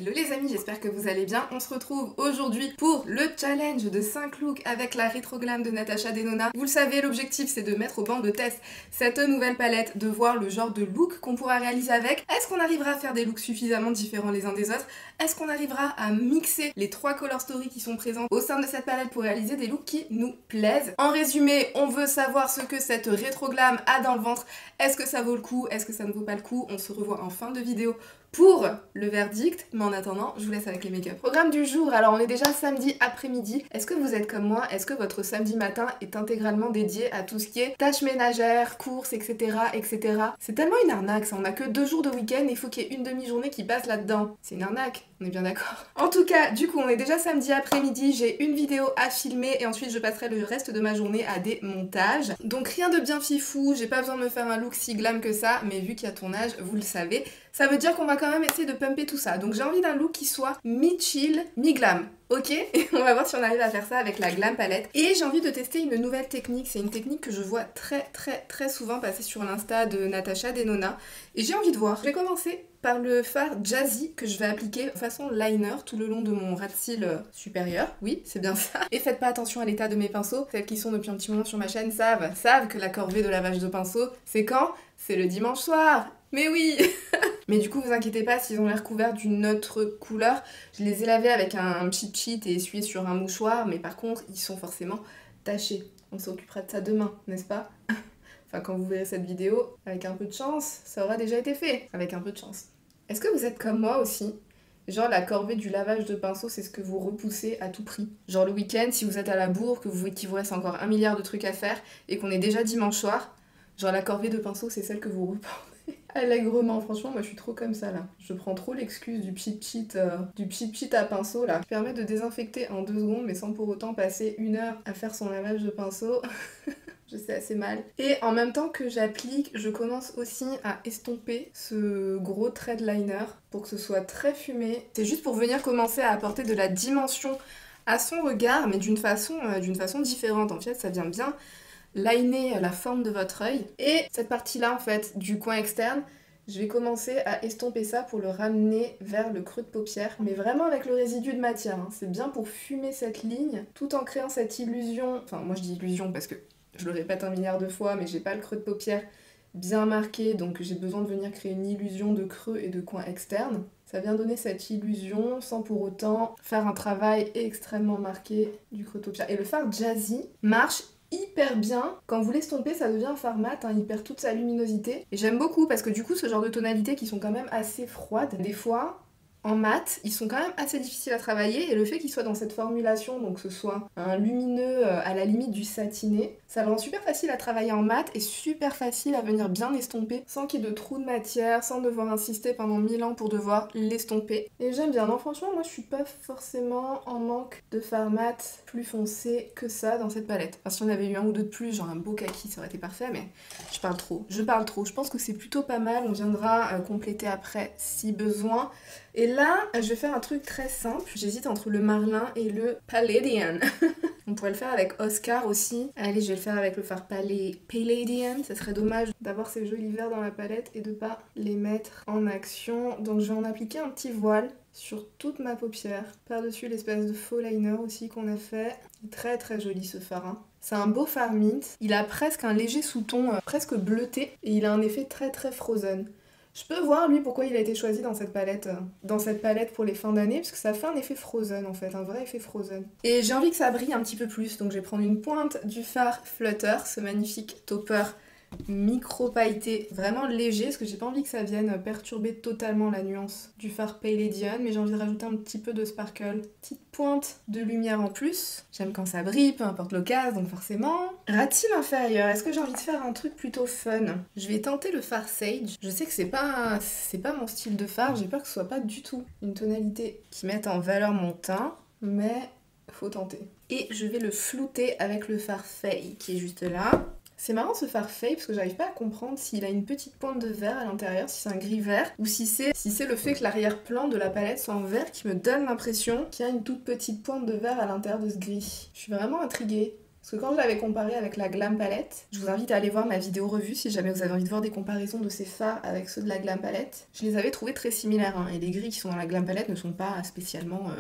Hello les amis, j'espère que vous allez bien. On se retrouve aujourd'hui pour le challenge de 5 looks avec la Retroglam de Natasha Denona. Vous le savez, l'objectif c'est de mettre au banc de test cette nouvelle palette, de voir le genre de look qu'on pourra réaliser avec. Est-ce qu'on arrivera à faire des looks suffisamment différents les uns des autres? Est-ce qu'on arrivera à mixer les 3 color stories qui sont présents au sein de cette palette pour réaliser des looks qui nous plaisent? En résumé, on veut savoir ce que cette Retroglam a dans le ventre. Est-ce que ça vaut le coup? Est-ce que ça ne vaut pas le coup? On se revoit en fin de vidéo pour le verdict, mais en attendant, je vous laisse avec les make-up. Programme du jour, alors on est déjà samedi après-midi. Est-ce que vous êtes comme moi? Est-ce que votre samedi matin est intégralement dédié à tout ce qui est tâches ménagères, courses, etc. etc. C'est tellement une arnaque ça, on a que 2 jours de week-end et il faut qu'il y ait une demi-journée qui passe là-dedans. C'est une arnaque, on est bien d'accord. En tout cas, du coup, on est déjà samedi après-midi, j'ai une vidéo à filmer et ensuite je passerai le reste de ma journée à des montages. Donc rien de bien fifou, j'ai pas besoin de me faire un look si glam que ça, mais vu qu'il y a tournage, vous le savez, ça veut dire qu'on va quand même essayer de pumper tout ça. Donc j'ai envie d'un look qui soit mi-chill, mi-glam. Ok? Et on va voir si on arrive à faire ça avec la Glam Palette. Et j'ai envie de tester une nouvelle technique. C'est une technique que je vois très souvent passer sur l'Insta de Natasha Denona. Et j'ai envie de voir. Je vais commencer par le fard Jazzy que je vais appliquer façon liner tout le long de mon ras de cils supérieur. Oui, c'est bien ça. Et faites pas attention à l'état de mes pinceaux. Celles qui sont depuis un petit moment sur ma chaîne savent que la corvée de lavage de pinceaux, c'est quand? C'est le dimanche soir. Mais oui. Mais du coup, vous inquiétez pas s'ils ont l'air couverts d'une autre couleur. Je les ai lavés avec un cheat sheet et essuyés sur un mouchoir, mais par contre, ils sont forcément tachés. On s'occupera de ça demain, n'est-ce pas? Enfin, quand vous verrez cette vidéo, avec un peu de chance, ça aura déjà été fait. Avec un peu de chance. Est-ce que vous êtes comme moi aussi? Genre la corvée du lavage de pinceau, c'est ce que vous repoussez à tout prix. Genre le week-end, si vous êtes à la bourre, qu'il vous reste encore 1 milliard de trucs à faire, et qu'on est déjà dimanche soir, genre la corvée de pinceau, c'est celle que vous reportez allègrement. Franchement, moi je suis trop comme ça là. Je prends trop l'excuse du cheat sheet à pinceau là, qui permet de désinfecter en 2 secondes, mais sans pour autant passer 1 heure à faire son lavage de pinceau. Je sais assez mal. Et en même temps que j'applique, je commence aussi à estomper ce gros trait de liner pour que ce soit très fumé. C'est juste pour venir commencer à apporter de la dimension à son regard, mais d'une façon différente. En fait, ça vient bien liner la forme de votre œil. Et cette partie-là, en fait, du coin externe, je vais commencer à estomper ça pour le ramener vers le creux de paupière, mais vraiment avec le résidu de matière. Hein. C'est bien pour fumer cette ligne, tout en créant cette illusion. Enfin, moi je dis illusion parce que je le répète 1 milliard de fois, mais j'ai pas le creux de paupière bien marqué, donc j'ai besoin de venir créer une illusion de creux et de coin externe. Ça vient donner cette illusion sans pour autant faire un travail extrêmement marqué du creux de paupière. Et le fard Jazzy marche hyper bien. Quand vous l'estompez, ça devient un fard mat, hein, il perd toute sa luminosité. Et j'aime beaucoup parce que du coup, ce genre de tonalités qui sont quand même assez froides, des fois, en mat, ils sont quand même assez difficiles à travailler et le fait qu'ils soient dans cette formulation, donc que ce soit un lumineux à la limite du satiné, ça le rend super facile à travailler en mat et super facile à venir bien estomper sans qu'il y ait de trous de matière, sans devoir insister pendant 1000 ans pour devoir l'estomper. Et j'aime bien. Non, franchement, moi je suis pas forcément en manque de fard mat plus foncé que ça dans cette palette. Enfin, si on avait eu 1 ou 2 de plus, genre un beau kaki, ça aurait été parfait, mais je parle trop. Je pense que c'est plutôt pas mal. On viendra compléter après si besoin. Et là, je vais faire un truc très simple. J'hésite entre le Marlin et le Palladian. On pourrait le faire avec Oscar aussi. Allez, je vais le faire avec le fard Palladian. Ça serait dommage d'avoir ces jolis verts dans la palette et de pas les mettre en action. Donc je vais en appliquer un petit voile sur toute ma paupière. Par-dessus l'espèce de faux liner aussi qu'on a fait. Très joli ce fard. Hein. C'est un beau fard mint. Il a presque un léger sous-ton, presque bleuté. Et il a un effet très frozen. Je peux voir lui pourquoi il a été choisi dans cette palette pour les fins d'année, parce que ça fait un effet frozen en fait, un vrai effet frozen. Et j'ai envie que ça brille un petit peu plus, donc je vais prendre une pointe du fard Flutter, ce magnifique topper micro pailleté, vraiment léger, parce que j'ai pas envie que ça vienne perturber totalement la nuance du fard Palladian, mais j'ai envie de rajouter un petit peu de sparkle. Petite pointe de lumière en plus. J'aime quand ça brille, peu importe l'occasion, donc forcément. Ras-t-il inférieur, est-ce que j'ai envie de faire un truc plutôt fun? Je vais tenter le fard Sage. Je sais que c'est pas mon style de fard, j'ai peur que ce soit pas du tout une tonalité qui mette en valeur mon teint, mais faut tenter. Et je vais le flouter avec le fard Faye qui est juste là. C'est marrant ce fard Faye parce que j'arrive pas à comprendre s'il a une petite pointe de vert à l'intérieur, si c'est un gris vert, ou si c'est le fait que l'arrière-plan de la palette soit en vert qui me donne l'impression qu'il y a une toute petite pointe de vert à l'intérieur de ce gris. Je suis vraiment intriguée. Parce que quand je l'avais comparé avec la Glam Palette, je vous invite à aller voir ma vidéo revue si jamais vous avez envie de voir des comparaisons de ces fards avec ceux de la Glam Palette. Je les avais trouvés très similaires, hein, et les gris qui sont dans la Glam Palette ne sont pas spécialement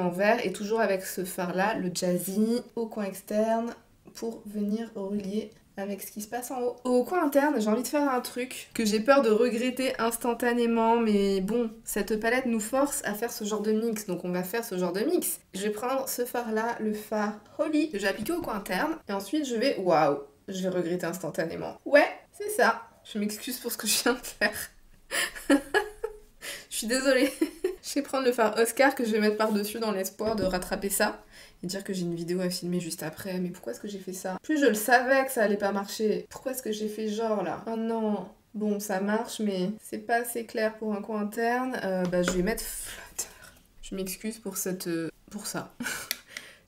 verts. Et toujours avec ce fard là, le Jazzy, au coin externe, pour venir relier avec ce qui se passe en haut. Au coin interne, j'ai envie de faire un truc que j'ai peur de regretter instantanément, mais bon, cette palette nous force à faire ce genre de mix, donc on va faire ce genre de mix. Je vais prendre ce fard là, le fard Holly, que j'ai appliqué au coin interne, et ensuite je vais... Waouh, je vais regretter instantanément. Ouais, c'est ça. Je m'excuse pour ce que je viens de faire. Je suis désolée. Je vais prendre le fard Oscar que je vais mettre par-dessus dans l'espoir de rattraper ça. Et dire que j'ai une vidéo à filmer juste après. Mais pourquoi est-ce que j'ai fait ça? Plus je le savais que ça allait pas marcher. Pourquoi est-ce que j'ai fait genre là? Oh non. Bon, ça marche, mais c'est pas assez clair pour un coin interne. Je vais mettre flutter. Je m'excuse pour pour ça.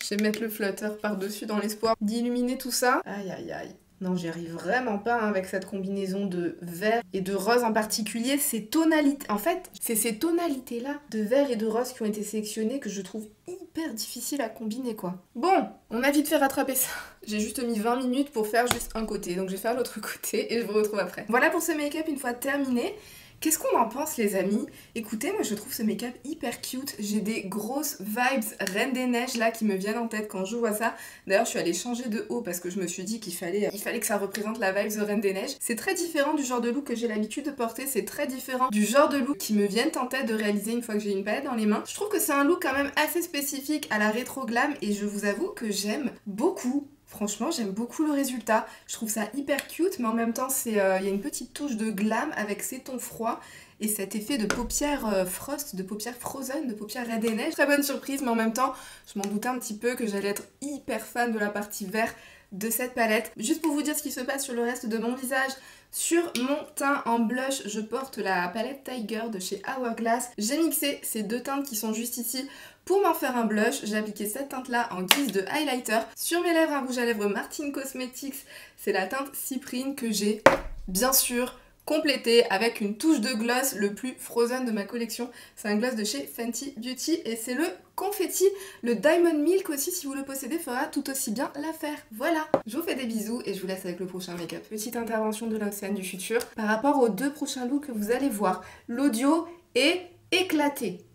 Je vais mettre le flutter par-dessus dans l'espoir d'illuminer tout ça. Aïe aïe aïe. Non, j'y arrive vraiment pas hein, avec cette combinaison de vert et de rose en particulier. Ces tonalités, en fait, c'est ces tonalités-là de vert et de rose qui ont été sélectionnées que je trouve hyper difficile à combiner, quoi. Bon, on a vite fait rattraper ça. J'ai juste mis 20 minutes pour faire juste un côté, donc je vais faire l'autre côté et je vous retrouve après. Voilà pour ce make-up une fois terminé. Qu'est-ce qu'on en pense les amis? Écoutez, moi je trouve ce make-up hyper cute. J'ai des grosses vibes Reine des Neiges là qui me viennent en tête quand je vois ça. D'ailleurs je suis allée changer de haut parce que je me suis dit qu'il fallait que ça représente la vibe de Reine des Neiges. C'est très différent du genre de look que j'ai l'habitude de porter. C'est très différent du genre de look qui me viennent en tête de réaliser une fois que j'ai une palette dans les mains. Je trouve que c'est un look quand même assez spécifique à la rétro glam et je vous avoue que j'aime beaucoup. Franchement, j'aime beaucoup le résultat. Je trouve ça hyper cute, mais en même temps, il y a une petite touche de glam avec ces tons froids et cet effet de paupières frost, de paupières frozen, de paupières Reine des Neiges. Très bonne surprise, mais en même temps, je m'en doutais un petit peu que j'allais être hyper fan de la partie vert de cette palette. Juste pour vous dire ce qui se passe sur le reste de mon visage, sur mon teint en blush, je porte la palette Tiger de chez Hourglass. J'ai mixé ces deux teintes qui sont juste ici pour m'en faire un blush. J'ai appliqué cette teinte-là en guise de highlighter. Sur mes lèvres, un rouge à lèvres Martine Cosmetics. C'est la teinte Cyprine que j'ai, bien sûr, complété avec une touche de gloss le plus frozen de ma collection. C'est un gloss de chez Fenty Beauty et c'est le confetti. Le Diamond Milk aussi, si vous le possédez, fera tout aussi bien l'affaire. Voilà, je vous fais des bisous et je vous laisse avec le prochain make-up. Petite intervention de l'Océane du futur par rapport aux deux prochains looks que vous allez voir. L'audio est éclaté.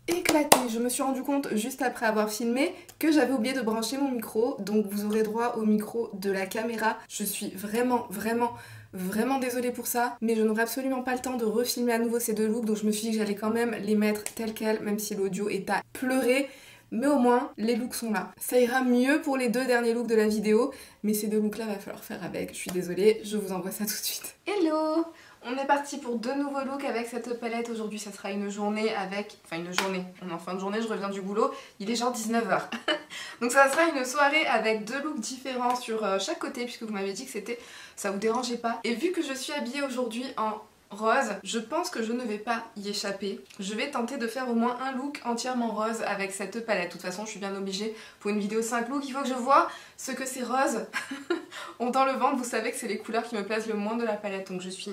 Je me suis rendu compte juste après avoir filmé que j'avais oublié de brancher mon micro, donc vous aurez droit au micro de la caméra. Je suis vraiment désolée pour ça, mais je n'aurai absolument pas le temps de refilmer à nouveau ces deux looks, donc je me suis dit que j'allais quand même les mettre tels quels, même si l'audio est à pleurer. Mais au moins, les looks sont là. Ça ira mieux pour les deux derniers looks de la vidéo, mais ces deux looks là va falloir faire avec. Je suis désolée, je vous envoie ça tout de suite. Hello! On est parti pour deux nouveaux looks avec cette palette. Aujourd'hui, ça sera une journée avec... Enfin, une journée. On est en fin de journée, je reviens du boulot. Il est genre 19 h. Donc ça sera une soirée avec deux looks différents sur chaque côté, puisque vous m'avez dit que ça vous dérangeait pas. Et vu que je suis habillée aujourd'hui en rose, je pense que je ne vais pas y échapper. Je vais tenter de faire au moins un look entièrement rose avec cette palette. De toute façon, je suis bien obligée. Pour une vidéo 5 looks, il faut que je vois ce que ces roses ont dans le ventre. Vous savez que c'est les couleurs qui me plaisent le moins de la palette. Donc je suis...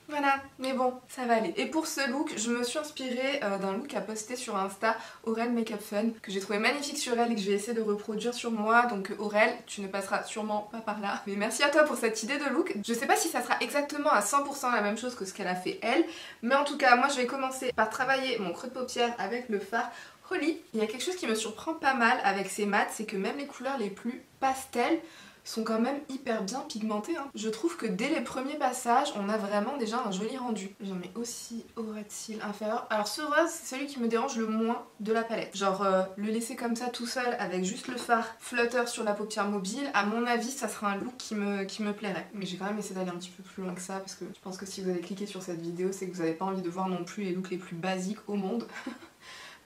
Voilà, mais bon, ça va aller. Et pour ce look, je me suis inspirée d'un look à poster sur Insta, Aurel Makeup Fun, que j'ai trouvé magnifique sur elle et que je vais essayer de reproduire sur moi. Donc Aurel, tu ne passeras sûrement pas par là. Mais merci à toi pour cette idée de look. Je sais pas si ça sera exactement à 100% la même chose que ce qu'elle a fait elle, mais en tout cas, moi je vais commencer par travailler mon creux de paupière avec le fard Holly. Il y a quelque chose qui me surprend pas mal avec ces mats, c'est que même les couleurs les plus pastel sont quand même hyper bien pigmentées. Hein. Je trouve que dès les premiers passages, on a vraiment déjà un joli rendu. J'en mets aussi au red seal inférieur. Alors ce rose, c'est celui qui me dérange le moins de la palette. Genre le laisser comme ça tout seul avec juste le fard flutter sur la paupière mobile, à mon avis, ça sera un look qui me plairait. Mais j'ai quand même essayé d'aller un petit peu plus loin que ça parce que je pense que si vous avez cliqué sur cette vidéo, c'est que vous n'avez pas envie de voir non plus les looks les plus basiques au monde.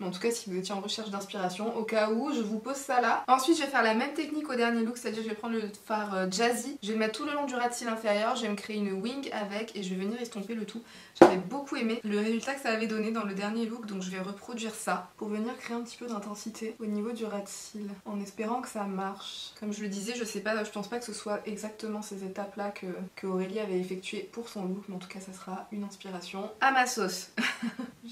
Mais en tout cas, si vous étiez en recherche d'inspiration, au cas où, je vous pose ça là. Ensuite, je vais faire la même technique au dernier look, c'est-à-dire je vais prendre le fard Jazzy. Je vais le mettre tout le long du rat de cils inférieur, je vais me créer une wing avec et je vais venir estomper le tout. J'avais beaucoup aimé le résultat que ça avait donné dans le dernier look, donc je vais reproduire ça pour venir créer un petit peu d'intensité au niveau du rat de cils, en espérant que ça marche. Comme je le disais, je sais pas, je pense pas que ce soit exactement ces étapes là que Aurélie avait effectuées pour son look, mais en tout cas ça sera une inspiration à ma sauce.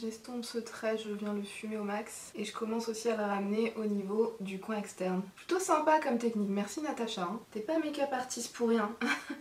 J'estompe ce trait, je viens le fumer au max. Et je commence aussi à le ramener au niveau du coin externe. Plutôt sympa comme technique, merci Natacha. Hein. T'es pas make-up artiste pour rien.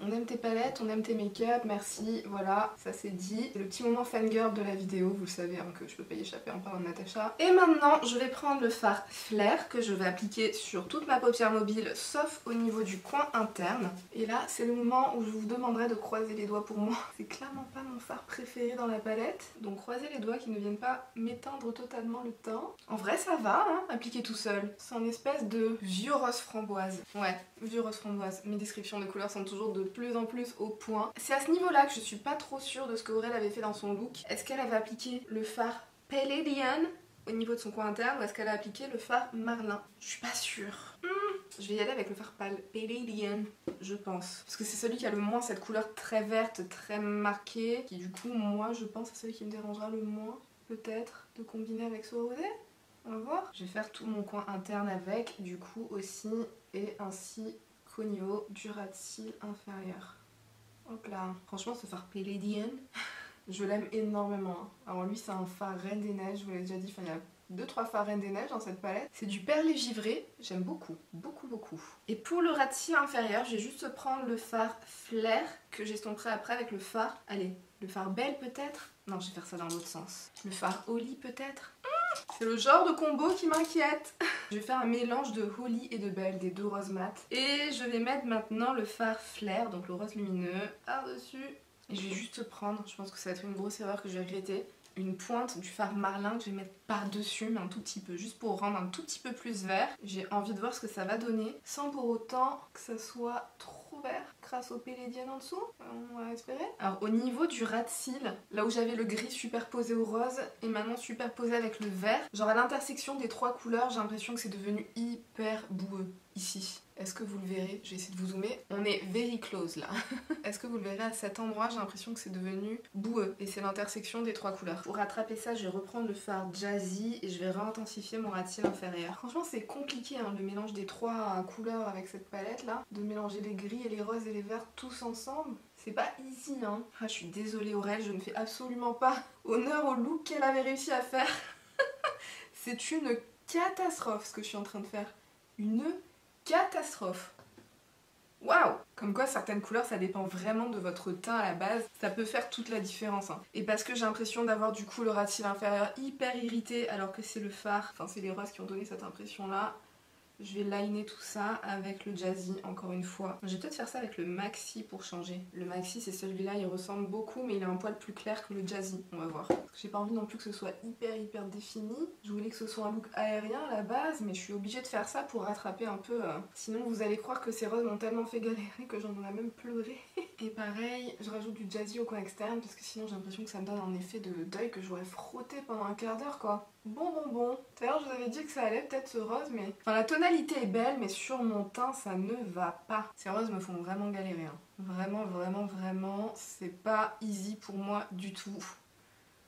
On aime tes palettes, on aime tes make-up, merci. Voilà, ça c'est dit. C'est le petit moment fangirl de la vidéo, vous le savez hein, que je peux pas y échapper en parlant de Natacha. Et maintenant, je vais prendre le fard Flair que je vais appliquer sur toute ma paupière mobile, sauf au niveau du coin interne. Et là, c'est le moment où je vous demanderai de croiser les doigts pour moi. C'est clairement pas mon fard préféré dans la palette, donc croisez les doigts qui ne viennent pas m'éteindre totalement le teint. En vrai, ça va, hein, appliquer tout seul. C'est une espèce de vieux rose framboise. Ouais, vieux rose framboise. Mes descriptions de couleurs sont toujours de plus en plus au point. C'est à ce niveau-là que je suis pas trop sûre de ce que Aurel avait fait dans son look. Est-ce qu'elle avait appliqué le fard Palladian au niveau de son coin interne ou est-ce qu'elle a appliqué le fard Marlin? Je suis pas sûre. Je vais y aller avec le fard Palladian, je pense. Parce que c'est celui qui a le moins cette couleur très verte, très marquée. Qui du coup, moi, je pense c'est celui qui me dérangera le moins, peut-être, de combiner avec ce rosé. On va voir. Je vais faire tout mon coin interne avec, du coup aussi, et ainsi qu'au niveau du ras de cils inférieur. Hop là. Franchement, ce fard Palladian, je l'aime énormément. Alors lui, c'est un fard Reine des Neiges, je vous l'ai déjà dit, il y a 2-3 fards Reine des Neiges dans cette palette. C'est du perlé givré, j'aime beaucoup, beaucoup, beaucoup. Et pour le ras de cils inférieur, je vais juste prendre le fard Flair que j'estomperai après avec le fard, allez, le fard Belle peut-être? Non, je vais faire ça dans l'autre sens. Le fard Holly peut-être? C'est le genre de combo qui m'inquiète. Je vais faire un mélange de Holly et de Belle, des deux roses mat. Et je vais mettre maintenant le fard Flair, donc le rose lumineux, par-dessus. Et je vais juste prendre, je pense que ça va être une grosse erreur que je vais regretter, une pointe du fard Marlin que je vais mettre par-dessus, mais un tout petit peu, juste pour rendre un tout petit peu plus vert. J'ai envie de voir ce que ça va donner, sans pour autant que ça soit trop vert, grâce au Palladian en dessous, on va espérer. Alors au niveau du ras de cils, là où j'avais le gris superposé au rose, et maintenant superposé avec le vert, genre à l'intersection des trois couleurs, j'ai l'impression que c'est devenu hyper boueux, ici. Est-ce que vous le verrez? Je vais essayer de vous zoomer. On est very close là. Est-ce que vous le verrez à cet endroit? J'ai l'impression que c'est devenu boueux. Et c'est l'intersection des trois couleurs. Pour rattraper ça, je vais reprendre le fard Jazzy et je vais réintensifier mon ras de cils inférieur. Franchement, c'est compliqué hein, le mélange des trois couleurs avec cette palette là. De mélanger les gris et les roses et les verts tous ensemble. C'est pas easy hein. Ah, je suis désolée Aurel, je ne fais absolument pas honneur au look qu'elle avait réussi à faire. C'est une catastrophe ce que je suis en train de faire. Une catastrophe. Waouh! Comme quoi certaines couleurs ça dépend vraiment de votre teint à la base, ça peut faire toute la différence hein. Et parce que j'ai l'impression d'avoir du coup le ras de cils inférieur hyper irrité alors que c'est le fard, enfin c'est les roses qui ont donné cette impression là. Je vais liner tout ça avec le Jazzy encore une fois. Je vais peut-être faire ça avec le Maxi pour changer. Le Maxi c'est celui-là, il ressemble beaucoup mais il a un poil plus clair que le Jazzy, on va voir. J'ai pas envie non plus que ce soit hyper défini. Je voulais que ce soit un look aérien à la base mais je suis obligée de faire ça pour rattraper un peu. Sinon vous allez croire que ces roses m'ont tellement fait galérer que j'en ai même pleuré. Et pareil, je rajoute du Jazzy au coin externe parce que sinon j'ai l'impression que ça me donne un effet de deuil que j'aurais frotté pendant un quart d'heure quoi. Bon. Tout à l'heure je vous avais dit que ça allait peut-être ce rose mais... Enfin la tonalité est belle mais sur mon teint ça ne va pas. Ces roses me font vraiment galérer. Hein. Vraiment, c'est pas easy pour moi du tout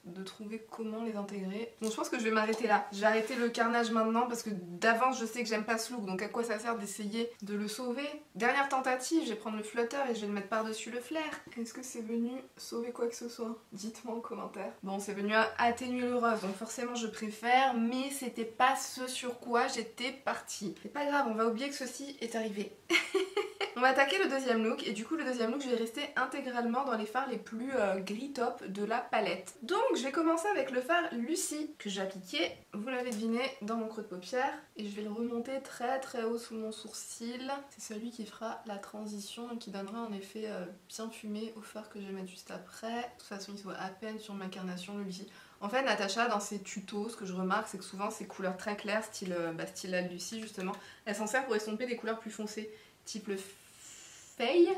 de trouver comment les intégrer. Bon je pense que je vais m'arrêter là. Je vais arrêter le carnage maintenant parce que d'avance je sais que j'aime pas ce look donc à quoi ça sert d'essayer de le sauver. Dernière tentative, je vais prendre le flutter et je vais le mettre par-dessus le flair. Est-ce que c'est venu sauver quoi que ce soit? Dites-moi en commentaire. Bon c'est venu atténuer le rose donc forcément je préfère mais c'était pas ce sur quoi j'étais partie. C'est pas grave, on va oublier que ceci est arrivé. On va attaquer le deuxième look et du coup le deuxième look je vais rester intégralement dans les fards les plus gris top de la palette. Donc je vais commencer avec le fard Lucie que j'ai appliqué, vous l'avez deviné, dans mon creux de paupière et je vais le remonter très haut sous mon sourcil. C'est celui qui fera la transition et qui donnera un effet bien fumé au fard que je vais mettre juste après. De toute façon il se voit à peine sur ma carnation le Lucie. En fait Natacha dans ses tutos ce que je remarque c'est que souvent ces couleurs très claires style la Lucie justement, elle s'en sert pour estomper des couleurs plus foncées type le Feuille.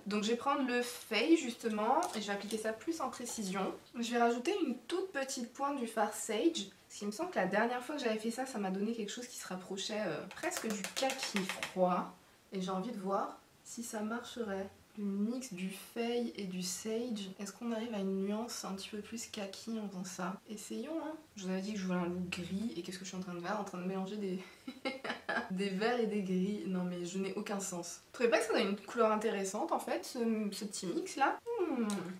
Donc je vais prendre le Feuille justement et je vais appliquer ça plus en précision. Je vais rajouter une toute petite pointe du fard Sage. Parce qu'il me semble que la dernière fois que j'avais fait ça, ça m'a donné quelque chose qui se rapprochait presque du kaki froid. Et j'ai envie de voir si ça marcherait. Le mix du Feuille et du Sage. Est-ce qu'on arrive à une nuance un petit peu plus kaki en faisant ça? Essayons hein. Je vous avais dit que je voulais un look gris et qu'est-ce que je suis en train de faire? En train de mélanger des verts et des gris. Non mais je n'ai aucun sens. Vous trouvez pas que ça donne une couleur intéressante en fait, ce petit mix là?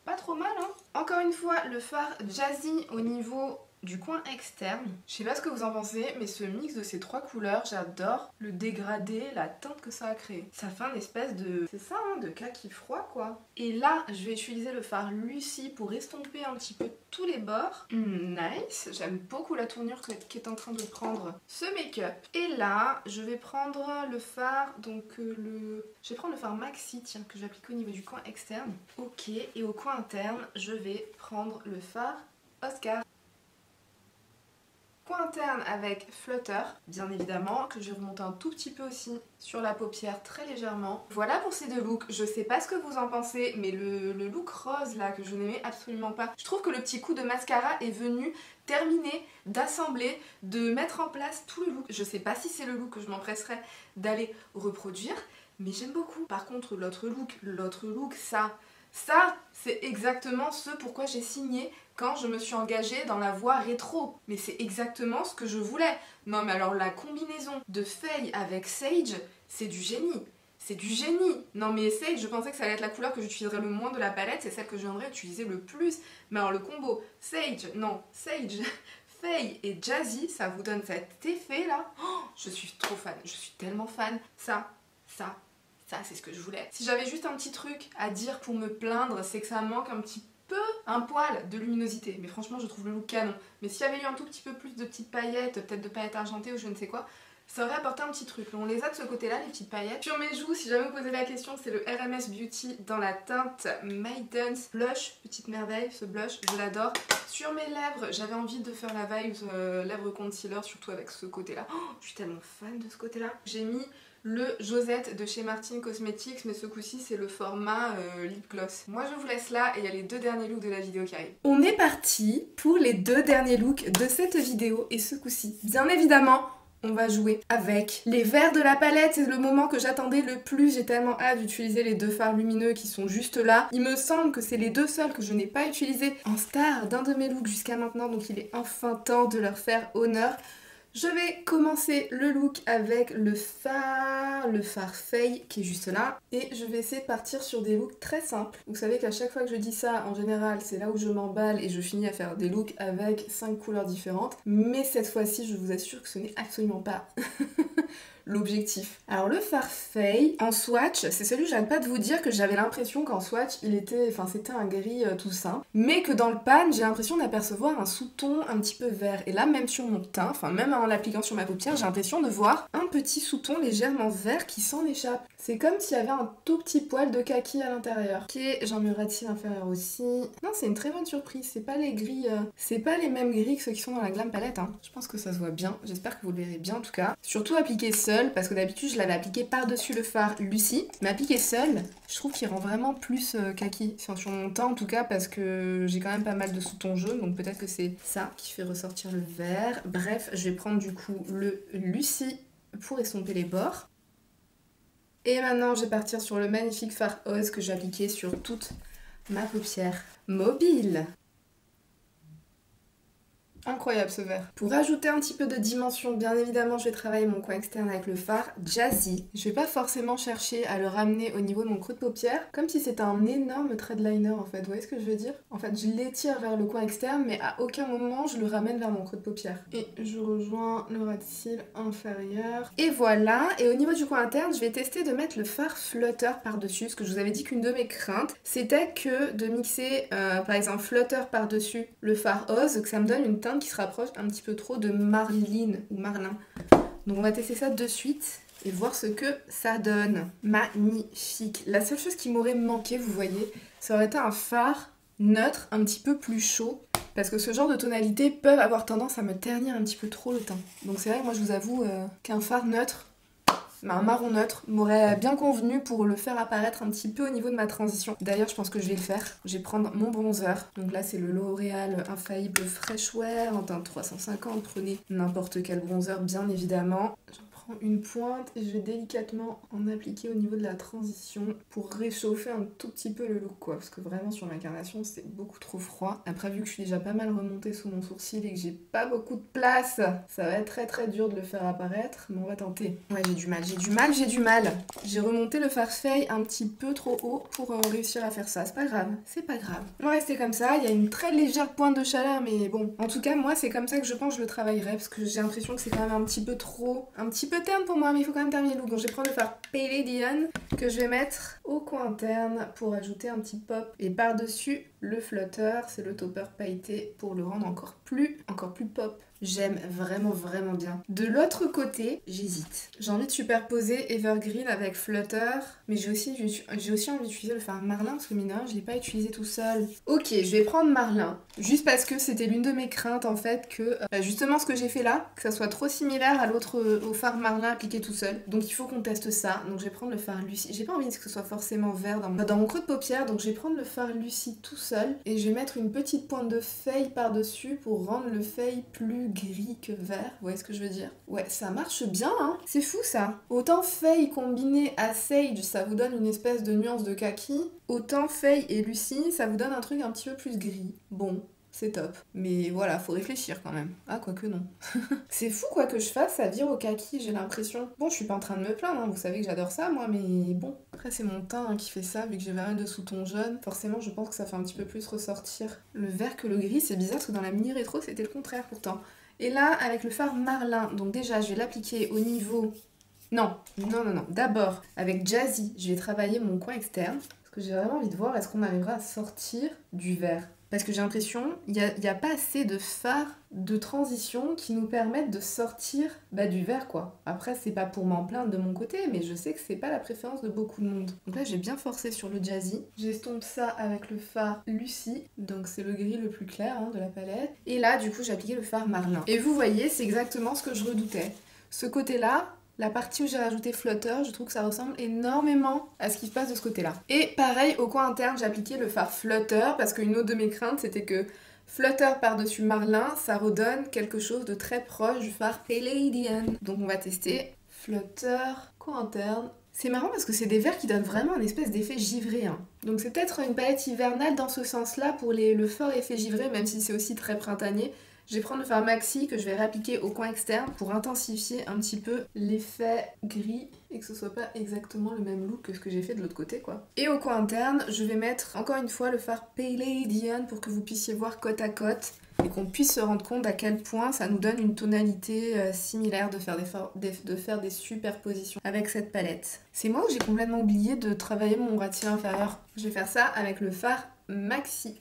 Pas trop mal hein. Encore une fois, le fard Jazzy au niveau du coin externe. Je sais pas ce que vous en pensez, mais ce mix de ces trois couleurs, j'adore le dégradé, la teinte que ça a créé. Ça fait un espèce de... c'est ça, hein, de kaki froid quoi. Et là, je vais utiliser le fard Lucy pour estomper un petit peu tous les bords. Nice, j'aime beaucoup la tournure qu'est en train de prendre ce make-up. Et là, je vais prendre le fard, donc je vais prendre le fard Maxi, tiens, que j'applique au niveau du coin externe. Ok, et au coin interne, je vais prendre le fard Oscar. Coin interne avec Flutter, bien évidemment, que je vais remonter un tout petit peu aussi sur la paupière très légèrement. Voilà pour ces deux looks, je sais pas ce que vous en pensez, mais le look rose là que je n'aimais absolument pas. Je trouve que le petit coup de mascara est venu terminer d'assembler, de mettre en place tout le look. Je sais pas si c'est le look que je m'empresserais d'aller reproduire, mais j'aime beaucoup. Par contre l'autre look, ça c'est exactement ce pourquoi j'ai signé quand je me suis engagée dans la voie rétro. Mais c'est exactement ce que je voulais. Non mais alors la combinaison de Faye avec Sage, c'est du génie. C'est du génie. Non mais Sage, je pensais que ça allait être la couleur que j'utiliserais le moins de la palette, c'est celle que je viendrais utiliser le plus. Mais alors le combo Sage, Faye et Jazzy, ça vous donne cet effet là. Oh, je suis trop fan, je suis tellement fan. Ça, c'est ce que je voulais. Si j'avais juste un petit truc à dire pour me plaindre, c'est que ça manque un petit peu, un poil de luminosité. Mais franchement, je trouve le look canon. Mais s'il y avait eu un tout petit peu plus de petites paillettes, peut-être de paillettes argentées ou je ne sais quoi, ça aurait apporté un petit truc. On les a de ce côté-là, les petites paillettes. Sur mes joues, si jamais vous posez la question, c'est le RMS Beauty dans la teinte Maiden's Blush. Petite merveille, ce blush, je l'adore. Sur mes lèvres, j'avais envie de faire la vibe lèvres concealer, surtout avec ce côté-là. Oh, je suis tellement fan de ce côté-là. J'ai mis le Josette de chez Martin Cosmetics, mais ce coup-ci c'est le format lip gloss. Moi je vous laisse là et il y a les deux derniers looks de la vidéo qui arrivent. On est parti pour les deux derniers looks de cette vidéo et ce coup-ci, bien évidemment, on va jouer avec les verts de la palette. C'est le moment que j'attendais le plus. J'ai tellement hâte d'utiliser les deux fards lumineux qui sont juste là. Il me semble que c'est les deux seuls que je n'ai pas utilisés en star d'un de mes looks jusqu'à maintenant, donc il est enfin temps de leur faire honneur. Je vais commencer le look avec le fard Faye qui est juste là. Et je vais essayer de partir sur des looks très simples. Vous savez qu'à chaque fois que je dis ça, en général, c'est là où je m'emballe et je finis à faire des looks avec 5 couleurs différentes. Mais cette fois-ci, je vous assure que ce n'est absolument pas l'objectif. Alors le fard Faye, en swatch, c'est celui j'arrête pas de vous dire que j'avais l'impression qu'en swatch, c'était un gris tout simple. Mais que dans le pan, j'ai l'impression d'apercevoir un sous-ton un petit peu vert. Et là, même sur mon teint, enfin même en l'appliquant sur ma paupière, j'ai l'impression de voir un petit sous-ton légèrement vert qui s'en échappe. C'est comme s'il y avait un tout petit poil de kaki à l'intérieur. Ok, j'en mûrerai-t-il inférieur aussi. Non, c'est une très bonne surprise. C'est pas les gris, c'est pas les mêmes gris que ceux qui sont dans la Glam Palette. Hein. Je pense que ça se voit bien. J'espère que vous le verrez bien en tout cas. Surtout appliqué seul, parce que d'habitude je l'avais appliqué par-dessus le fard Lucy. Mais appliqué seul, je trouve qu'il rend vraiment plus kaki. Enfin, sur mon teint en tout cas, parce que j'ai quand même pas mal de sous-tons jaunes. Donc peut-être que c'est ça qui fait ressortir le vert. Bref, je vais prendre du coup le Lucy pour estomper les bords. Et maintenant, je vais partir sur le magnifique fard Oz que j'ai appliqué sur toute ma paupière mobile. Incroyable ce vert. Pour ajouter un petit peu de dimension, bien évidemment, je vais travailler mon coin externe avec le fard Jazzy. Je vais pas forcément chercher à le ramener au niveau de mon creux de paupière, comme si c'était un énorme trait de liner en fait. Vous voyez ce que je veux dire? En fait, je l'étire vers le coin externe, mais à aucun moment je le ramène vers mon creux de paupière. Et je rejoins le ras de cils inférieur. Et voilà. Et au niveau du coin interne, je vais tester de mettre le fard Flutter par-dessus, parce que je vous avais dit qu'une de mes craintes, c'était que de mixer, par exemple, Flutter par-dessus le fard Oz, que ça me donne une teinte qui se rapproche un petit peu trop de Marline ou Marlin. Donc on va tester ça de suite et voir ce que ça donne. Magnifique. La seule chose qui m'aurait manqué, vous voyez, ça aurait été un fard neutre, un petit peu plus chaud. Parce que ce genre de tonalités peuvent avoir tendance à me ternir un petit peu trop le teint. Donc c'est vrai que moi je vous avoue qu'un fard neutre, un marron neutre, m'aurait bien convenu pour le faire apparaître un petit peu au niveau de ma transition. D'ailleurs, je pense que je vais le faire. Je vais prendre mon bronzer. Donc là, c'est le L'Oréal Infaillible Fresh Wear en teinte 350. Prenez n'importe quel bronzer, bien évidemment. J'en prends une pointe et je vais délicatement en appliquer au niveau de la transition pour réchauffer un tout petit peu le look quoi, parce que vraiment sur l'incarnation c'est beaucoup trop froid. Après vu que je suis déjà pas mal remontée sous mon sourcil et que j'ai pas beaucoup de place, ça va être très dur de le faire apparaître, mais on va tenter. Ouais j'ai du mal. J'ai remonté le Farfetch un petit peu trop haut pour réussir à faire ça, c'est pas grave. On va rester comme ça, il y a une très légère pointe de chaleur mais bon, en tout cas moi c'est comme ça que je pense que je le travaillerai parce que j'ai l'impression que c'est quand même un petit peu terne pour moi, mais il faut quand même terminer le look. Donc je vais prendre le fard Palladian que je vais mettre au coin interne pour ajouter un petit pop et par-dessus le flutter, c'est le topper pailleté pour le rendre encore plus pop. J'aime vraiment bien. De l'autre côté, j'hésite. J'ai envie de superposer Evergreen avec Flutter, mais j'ai aussi envie d'utiliser le fard Marlin parce que mine de rien, je l'ai pas utilisé tout seul. Ok, je vais prendre Marlin, juste parce que c'était l'une de mes craintes en fait que justement ce que j'ai fait là, que ça soit trop similaire à l'autre, au fard Marlin appliqué tout seul. Donc il faut qu'on teste ça. Donc je vais prendre le fard Lucie. J'ai pas envie que ce soit forcément vert dans mon creux de paupière, donc je vais prendre le fard Lucie tout seul et je vais mettre une petite pointe de feuille par-dessus pour rendre le feuille plus gris que vert, vous voyez ce que je veux dire? Ouais, ça marche bien, hein. C'est fou ça. Autant feuille combiné à sage, ça vous donne une espèce de nuance de kaki, autant feuille et Lucie, ça vous donne un truc un petit peu plus gris. Bon, c'est top. Mais voilà, faut réfléchir quand même. Ah, quoique non. C'est fou quoi que je fasse, ça vire au kaki, j'ai l'impression. Bon, je suis pas en train de me plaindre, hein. Vous savez que j'adore ça moi, mais bon. Après c'est mon teint hein, qui fait ça, vu que j'ai pas mal de sous-ton jaune. Forcément, je pense que ça fait un petit peu plus ressortir le vert que le gris. C'est bizarre parce que dans la mini rétro, c'était le contraire pourtant. Et là, avec le fard Marlin, donc déjà, je vais l'appliquer au niveau... Non. D'abord, avec Jazzy, je vais travailler mon coin externe. Parce que j'ai vraiment envie de voir, est-ce qu'on arrivera à sortir du vert? Parce que j'ai l'impression, il n'y a pas assez de fards de transition qui nous permettent de sortir du vert quoi. Après, c'est pas pour m'en plaindre de mon côté, mais je sais que c'est pas la préférence de beaucoup de monde. Donc là, j'ai bien forcé sur le Jazzy. J'estompe ça avec le fard Lucie, donc c'est le gris le plus clair hein, de la palette. Et là, du coup, j'ai appliqué le fard Marlin. Et vous voyez, c'est exactement ce que je redoutais. Ce côté-là, la partie où j'ai rajouté Flutter, je trouve que ça ressemble énormément à ce qui se passe de ce côté-là. Et pareil, au coin interne, j'ai appliqué le fard Flutter parce qu'une autre de mes craintes, c'était que Flutter par-dessus Marlin, ça redonne quelque chose de très proche du fard Palladian. Donc on va tester Flutter, coin interne. C'est marrant parce que c'est des verres qui donnent vraiment un espèce d'effet givré. Hein. Donc c'est peut-être une palette hivernale dans ce sens-là pour le fort effet givré, même si c'est aussi très printanier. Je vais prendre le fard Maxi que je vais réappliquer au coin externe pour intensifier un petit peu l'effet gris et que ce soit pas exactement le même look que ce que j'ai fait de l'autre côté quoi. Et au coin interne, je vais mettre encore une fois le fard Palladian pour que vous puissiez voir côte à côte et qu'on puisse se rendre compte à quel point ça nous donne une tonalité similaire de faire des superpositions avec cette palette. C'est moi où j'ai complètement oublié de travailler mon ratio inférieur. Je vais faire ça avec le fard Maxi.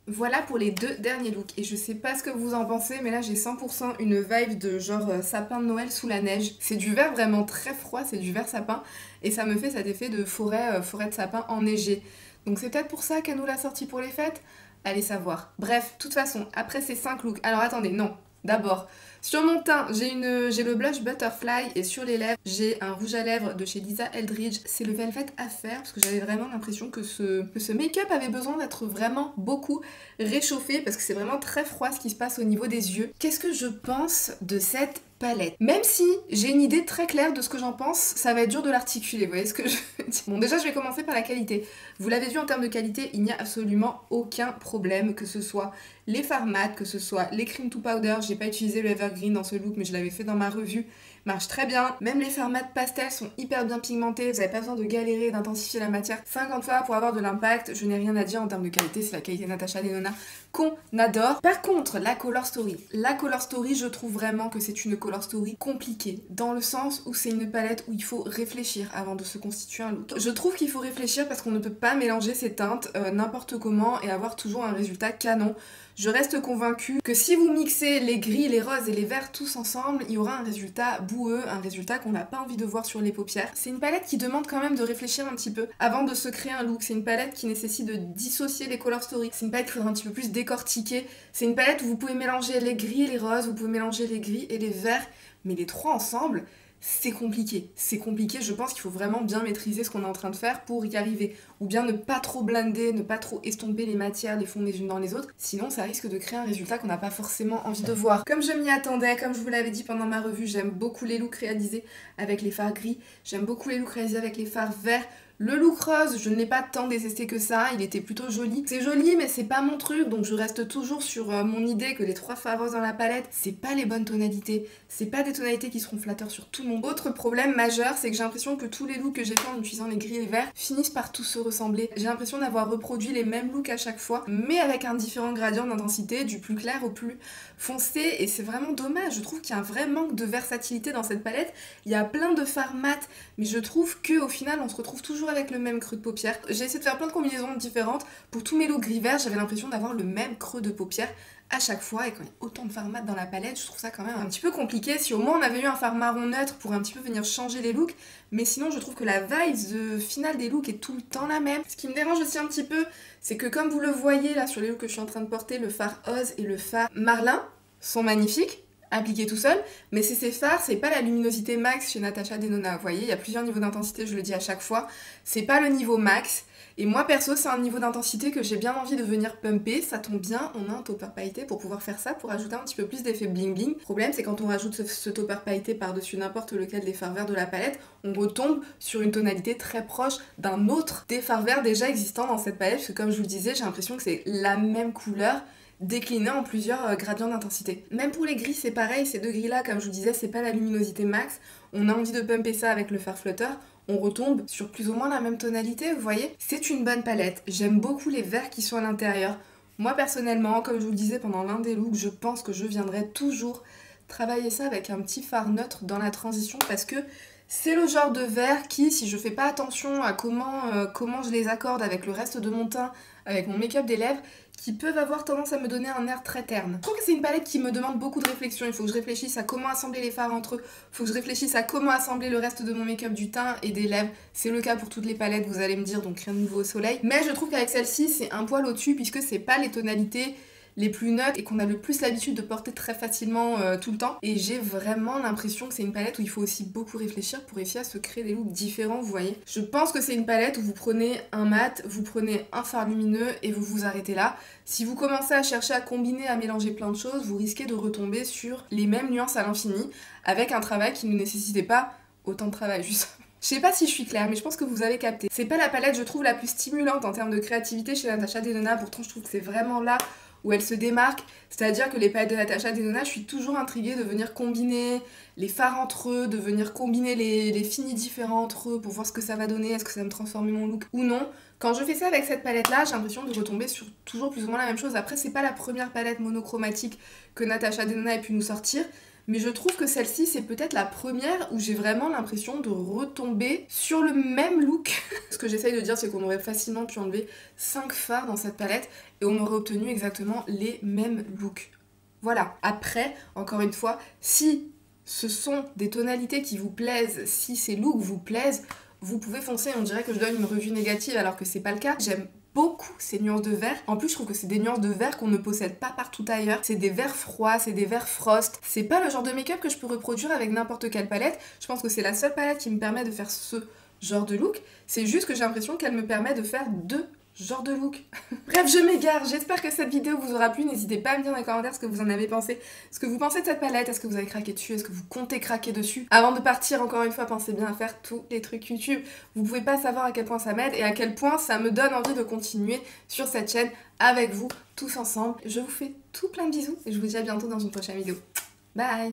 Voilà pour les deux derniers looks et je sais pas ce que vous en pensez mais là j'ai 100% une vibe de genre sapin de Noël sous la neige. C'est du vert vraiment très froid, c'est du vert sapin et ça me fait cet effet de forêt de sapin enneigée. Donc c'est peut-être pour ça qu'elle nous l'a sorti pour les fêtes. Allez savoir. Bref, de toute façon, après ces 5 looks, alors attendez, non, d'abord, sur mon teint, j'ai le blush Butterfly et sur les lèvres, j'ai un rouge à lèvres de chez Lisa Eldridge. C'est le Velvet Affair parce que j'avais vraiment l'impression que ce make-up avait besoin d'être vraiment beaucoup réchauffé parce que c'est vraiment très froid ce qui se passe au niveau des yeux. Qu'est-ce que je pense de cette palette? Même si j'ai une idée très claire de ce que j'en pense, ça va être dur de l'articuler, vous voyez ce que je veux dire? Bon, déjà je vais commencer par la qualité. Vous l'avez vu en termes de qualité, il n'y a absolument aucun problème, que ce soit les fards mat, que ce soit les cream to powder. J'ai pas utilisé le Evergreen dans ce look mais je l'avais fait dans ma revue, marche très bien. Même les fards mat pastel sont hyper bien pigmentés, vous n'avez pas besoin de galérer, d'intensifier la matière 50 fois pour avoir de l'impact. Je n'ai rien à dire en termes de qualité, c'est la qualité Natasha Denona qu'on adore. Par contre, la color story, je trouve vraiment que c'est une color story compliquée, dans le sens où c'est une palette où il faut réfléchir avant de se constituer un look. Je trouve qu'il faut réfléchir parce qu'on ne peut pas mélanger ces teintes n'importe comment et avoir toujours un résultat canon. Je reste convaincue que si vous mixez les gris, les roses et les verts tous ensemble, il y aura un résultat boueux, un résultat qu'on n'a pas envie de voir sur les paupières. C'est une palette qui demande quand même de réfléchir un petit peu avant de se créer un look. C'est une palette qui nécessite de dissocier les color stories. C'est une palette qu'il faudra un petit peu plus décortiquer. C'est une palette où vous pouvez mélanger les gris et les roses, vous pouvez mélanger les gris et les verts, mais les trois ensemble, c'est compliqué. C'est compliqué, je pense qu'il faut vraiment bien maîtriser ce qu'on est en train de faire pour y arriver. Ou bien ne pas trop blinder, ne pas trop estomper les matières, les fonds les unes dans les autres. Sinon, ça risque de créer un résultat qu'on n'a pas forcément envie de voir. Comme je m'y attendais, comme je vous l'avais dit pendant ma revue, j'aime beaucoup les looks réalisés avec les fards gris. J'aime beaucoup les looks réalisés avec les fards verts. Le look rose, je ne l'ai pas tant détesté que ça, il était plutôt joli. C'est joli mais c'est pas mon truc, donc je reste toujours sur mon idée que les 3 fards roses dans la palette, c'est pas les bonnes tonalités. C'est pas des tonalités qui seront flatteurs sur tout le monde. Autre problème majeur, c'est que j'ai l'impression que tous les looks que j'ai fait en utilisant les gris et les verts finissent par tous se ressembler. J'ai l'impression d'avoir reproduit les mêmes looks à chaque fois, mais avec un différent gradient d'intensité, du plus clair au plus foncé, et c'est vraiment dommage. Je trouve qu'il y a un vrai manque de versatilité dans cette palette. Il y a plein de fards mat, mais je trouve qu'au final on se retrouve toujours avec le même creux de paupière. J'ai essayé de faire plein de combinaisons différentes. Pour tous mes looks gris-vert, j'avais l'impression d'avoir le même creux de paupière à chaque fois, et quand il y a autant de fards mat dans la palette, je trouve ça quand même un petit peu compliqué. Si au moins on avait eu un fard marron neutre pour un petit peu venir changer les looks, mais sinon je trouve que la vibe finale des looks est tout le temps la même. Ce qui me dérange aussi un petit peu, c'est que comme vous le voyez là sur les looks que je suis en train de porter, le fard Oz et le fard Marlin sont magnifiques, appliqué tout seul, mais c'est ces fards, c'est pas la luminosité max chez Natasha Denona, vous voyez, il y a plusieurs niveaux d'intensité, je le dis à chaque fois, c'est pas le niveau max, et moi perso c'est un niveau d'intensité que j'ai bien envie de venir pumper, ça tombe bien, on a un topper pailleté pour pouvoir faire ça, pour ajouter un petit peu plus d'effet bling bling. Le problème c'est quand on rajoute ce topper pailleté par-dessus n'importe lequel des fards verts de la palette, on retombe sur une tonalité très proche d'un autre des fards verts déjà existants dans cette palette, parce que comme je vous le disais, j'ai l'impression que c'est la même couleur, décliné en plusieurs gradients d'intensité. Même pour les gris c'est pareil, ces deux gris là comme je vous disais c'est pas la luminosité max, on a envie de pumper ça avec le fard flutter, on retombe sur plus ou moins la même tonalité, vous voyez. C'est une bonne palette, j'aime beaucoup les verts qui sont à l'intérieur. Moi personnellement, comme je vous le disais pendant l'un des looks, je pense que je viendrai toujours travailler ça avec un petit fard neutre dans la transition parce que c'est le genre de vert qui, si je fais pas attention à comment je les accorde avec le reste de mon teint, avec mon make-up des lèvres, qui peuvent avoir tendance à me donner un air très terne. Je trouve que c'est une palette qui me demande beaucoup de réflexion, il faut que je réfléchisse à comment assembler les fards entre eux, il faut que je réfléchisse à comment assembler le reste de mon make-up du teint et des lèvres. C'est le cas pour toutes les palettes, vous allez me dire, donc rien de nouveau au soleil. Mais je trouve qu'avec celle-ci, c'est un poil au-dessus puisque c'est pas les tonalités les plus neutres et qu'on a le plus l'habitude de porter très facilement tout le temps. Et j'ai vraiment l'impression que c'est une palette où il faut aussi beaucoup réfléchir pour réussir à se créer des looks différents, vous voyez. Je pense que c'est une palette où vous prenez un mat, vous prenez un fard lumineux et vous vous arrêtez là. Si vous commencez à chercher à combiner, à mélanger plein de choses, vous risquez de retomber sur les mêmes nuances à l'infini avec un travail qui ne nécessitait pas autant de travail, juste. Je sais pas si je suis claire, mais je pense que vous avez capté. C'est pas la palette, je trouve, la plus stimulante en termes de créativité chez Natasha Denona, pourtant je trouve que c'est vraiment là où elle se démarque, c'est-à-dire que les palettes de Natasha Denona, je suis toujours intriguée de venir combiner les fards entre eux, de venir combiner les finis différents entre eux pour voir ce que ça va donner, est-ce que ça va me transformer mon look ou non. Quand je fais ça avec cette palette-là, j'ai l'impression de retomber sur toujours plus ou moins la même chose. Après, c'est pas la première palette monochromatique que Natasha Denona ait pu nous sortir, mais je trouve que celle-ci, c'est peut-être la première où j'ai vraiment l'impression de retomber sur le même look. Ce que j'essaye de dire, c'est qu'on aurait facilement pu enlever 5 fards dans cette palette et on aurait obtenu exactement les mêmes looks. Voilà. Après, encore une fois, si ce sont des tonalités qui vous plaisent, si ces looks vous plaisent, vous pouvez foncer. On dirait que je donne une revue négative alors que c'est pas le cas. J'aime beaucoup ces nuances de vert. En plus, je trouve que c'est des nuances de vert qu'on ne possède pas partout ailleurs. C'est des verts froids, c'est des verts frost. C'est pas le genre de make-up que je peux reproduire avec n'importe quelle palette. Je pense que c'est la seule palette qui me permet de faire ce genre de look. C'est juste que j'ai l'impression qu'elle me permet de faire deux genre de look. Bref, je m'égare, j'espère que cette vidéo vous aura plu, n'hésitez pas à me dire dans les commentaires ce que vous en avez pensé, ce que vous pensez de cette palette, est-ce que vous avez craqué dessus, est-ce que vous comptez craquer dessus. Avant de partir, encore une fois, pensez bien à faire tous les trucs YouTube, vous pouvez pas savoir à quel point ça m'aide et à quel point ça me donne envie de continuer sur cette chaîne avec vous, tous ensemble. Je vous fais tout plein de bisous et je vous dis à bientôt dans une prochaine vidéo. Bye!